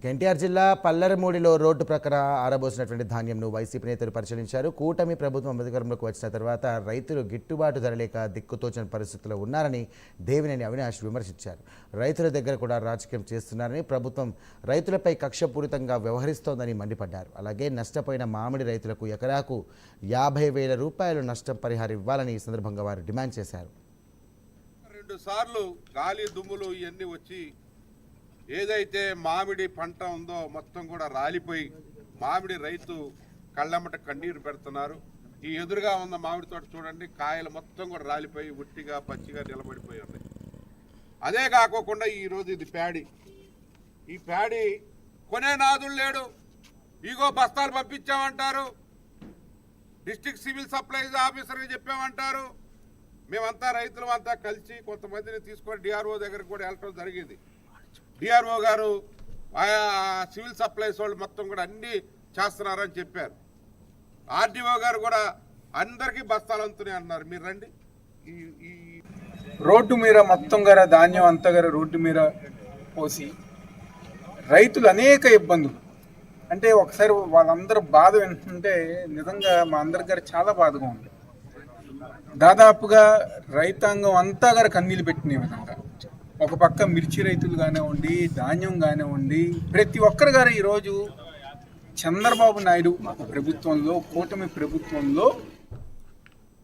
ఎన్టీఆర్ జిల్లా పల్లెరమూడిలో రోడ్డు ప్రక్కన ఆరబోసినటువంటి ధాన్యంను వైసీపీ నేతలు పరిశీలించారు. కూటమి ప్రభుత్వం అధికారంలోకి వచ్చిన తర్వాత రైతులు గిట్టుబాటు ధర లేక దిక్కుతోచని పరిస్థితుల్లో ఉన్నారని దేవినేని అవినాష్ విమర్శించారు. రైతుల దగ్గర కూడా రాజకీయం చేస్తున్నారని, ప్రభుత్వం రైతులపై కక్షపూరితంగా వ్యవహరిస్తోందని మండిపడ్డారు. అలాగే నష్టపోయిన మామిడి రైతులకు ఎకరాకు 50,000 రూపాయలు నష్టం పరిహారం ఇవ్వాలని ఈ సందర్భంగా వారు డిమాండ్ చేశారు. 2 సార్లు గాలి దుమ్ములు ఇవన్నీ వచ్చి ఏదైతే మామిడి పంట ఉందో మొత్తం కూడా రాలిపోయి మామిడి రైతు కళ్ళమ్మట కన్నీరు పెడుతున్నారు. ఈ ఎదురుగా ఉన్న మామిడి తోట చూడండి, కాయలు మొత్తం కూడా రాలిపోయి ఉట్టిగా పచ్చిగా నిలబడిపోయి ఉన్నాయి. అదే కాకోకుండా ఈరోజు ఇది ప్యాడీ, ఈ ప్యాడీ కొనే నాదులు లేడు. ఇగో బస్తాలు పంపించామంటారు, డిస్ట్రిక్ట్ సివిల్ సప్లైస్ ఆఫీసర్కి చెప్పామంటారు. మేమంతా రైతులు అంతా కలిసి కొంతమందిని తీసుకొని డిఆర్ఓ దగ్గరికి కూడా వెళ్ళటం జరిగింది. డిఆర్ఓ గారు ఆయా సివిల్ సప్లైస్ వాళ్ళు మొత్తం కూడా అన్నీ చేస్తున్నారని చెప్పారు. ఆర్డీఓ గారు కూడా అందరికీ బస్తాలు అందుతున్నాయి అన్నారు. మీరు రండి, ఈ రోడ్డు మీద మొత్తం గారు ధాన్యం అంతా గారు రోడ్డు మీద పోసి రైతులు అనేక ఇబ్బందులు. అంటే ఒకసారి వాళ్ళందరూ బాధ వింటుంటే నిజంగా మా అందరి గారు చాలా బాధగా ఉంది. దాదాపుగా రైతాంగం అంతా గారు కన్నీళ్ళు పెట్టిన విధంగా ఒక పక్క మిర్చి రైతులు కానివ్వండి, ధాన్యం కానివ్వండి, ప్రతి ఒక్కరు గారు ఈరోజు చంద్రబాబు నాయుడు ప్రభుత్వంలో, కూటమి ప్రభుత్వంలో